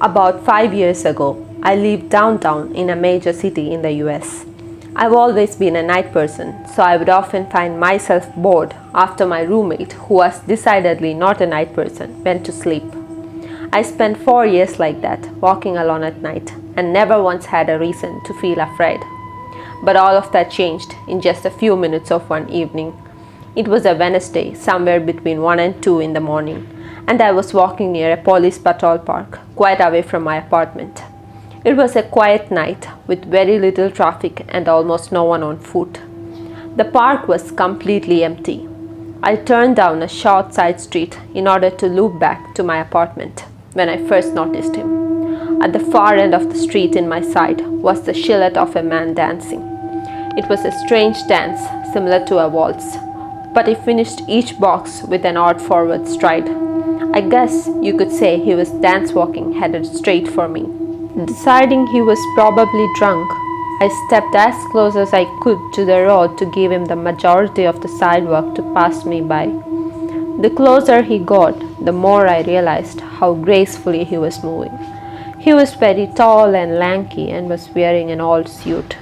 About 5 years ago, I lived downtown in a major city in the US. I've always been a night person, so I would often find myself bored after my roommate, who was decidedly not a night person, went to sleep. I spent 4 years like that, walking alone at night, and never once had a reason to feel afraid. But all of that changed in just a few minutes of one evening. It was a Wednesday, somewhere between 1 and 2 in the morning, and I was walking near a police patrol park, quite away from my apartment. It was a quiet night with very little traffic and almost no one on foot. The park was completely empty. I turned down a short side street in order to loop back to my apartment when I first noticed him. At the far end of the street in my sight was the silhouette of a man dancing. It was a strange dance, similar to a waltz, but he finished each box with an odd forward stride. I guess you could say he was dance walking headed straight for me. Deciding he was probably drunk, I stepped as close as I could to the road to give him the majority of the sidewalk to pass me by. The closer he got, the more I realized how gracefully he was moving. He was very tall and lanky and was wearing an old suit.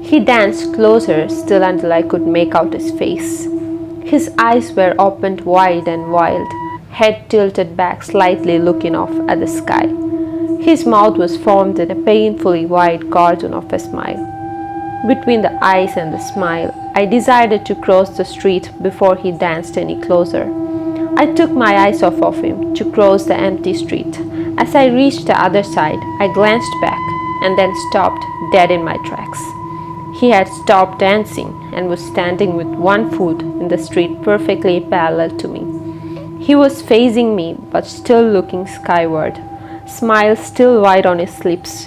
He danced closer still until I could make out his face. His eyes were opened wide and wild, head tilted back slightly looking off at the sky. His mouth was formed in a painfully wide cartoon of a smile. Between the eyes and the smile, I decided to cross the street before he danced any closer. I took my eyes off of him to cross the empty street. As I reached the other side, I glanced back and then stopped dead in my tracks. He had stopped dancing and was standing with one foot in the street perfectly parallel to me. He was facing me but still looking skyward, smile still wide on his lips.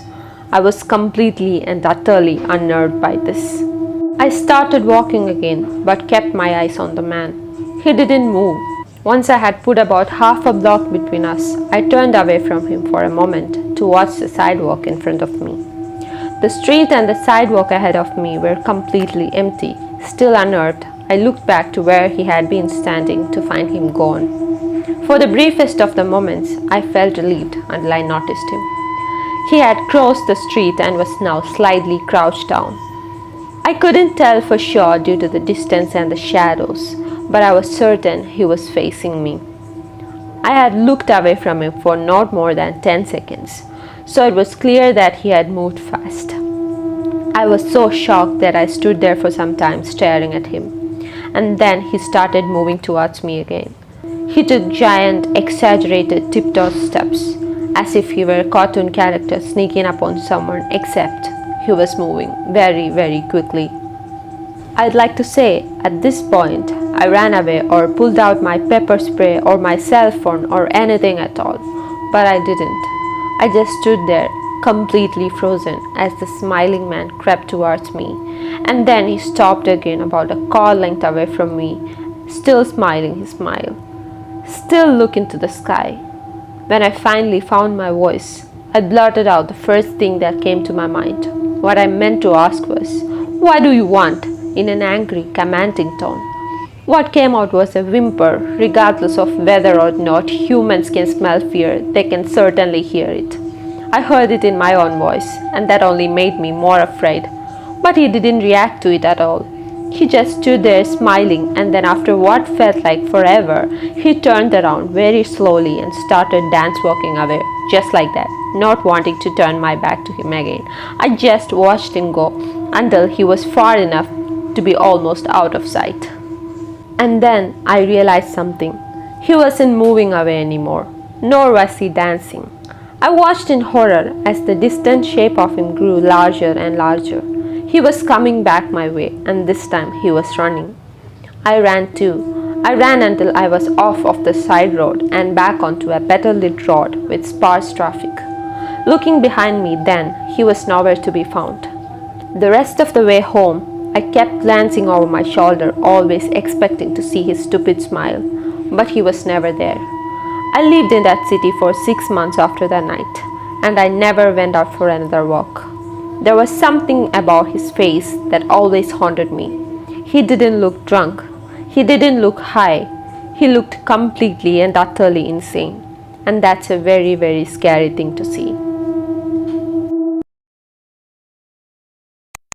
I was completely and utterly unnerved by this. I started walking again but kept my eyes on the man. He didn't move. Once I had put about half a block between us, I turned away from him for a moment to watch the sidewalk in front of me. The street and the sidewalk ahead of me were completely empty. Still unnerved, I looked back to where he had been standing to find him gone. For the briefest of the moments, I felt relieved until I noticed him. He had crossed the street and was now slightly crouched down. I couldn't tell for sure due to the distance and the shadows, but I was certain he was facing me. I had looked away from him for not more than 10 seconds, so it was clear that he had moved fast. I was so shocked that I stood there for some time staring at him, and then he started moving towards me again. He took giant, exaggerated tiptoe steps, as if he were a cartoon character sneaking up on someone, except he was moving very, very quickly. I'd like to say, at this point, I ran away or pulled out my pepper spray or my cell phone or anything at all, but I didn't. I just stood there, completely frozen, as the smiling man crept towards me, and then he stopped again about a car length away from me, still smiling his smile, still looking to the sky. When I finally found my voice, I blurted out the first thing that came to my mind. What I meant to ask was, "What do you want?" in an angry, commanding tone. What came out was a whimper. Regardless of whether or not humans can smell fear, they can certainly hear it. I heard it in my own voice, and that only made me more afraid. But he didn't react to it at all. He just stood there smiling, and then after what felt like forever, he turned around very slowly and started dance walking away, just like that, not wanting to turn my back to him again. I just watched him go until he was far enough to be almost out of sight. And then I realized something. He wasn't moving away anymore, nor was he dancing. I watched in horror as the distant shape of him grew larger and larger. He was coming back my way, and this time he was running. I ran too. I ran until I was off of the side road and back onto a better lit road with sparse traffic. Looking behind me then, he was nowhere to be found. The rest of the way home, I kept glancing over my shoulder, always expecting to see his stupid smile, but he was never there. I lived in that city for 6 months after that night, and I never went out for another walk. There was something about his face that always haunted me. He didn't look drunk. He didn't look high. He looked completely and utterly insane. and that's a very, very scary thing to see.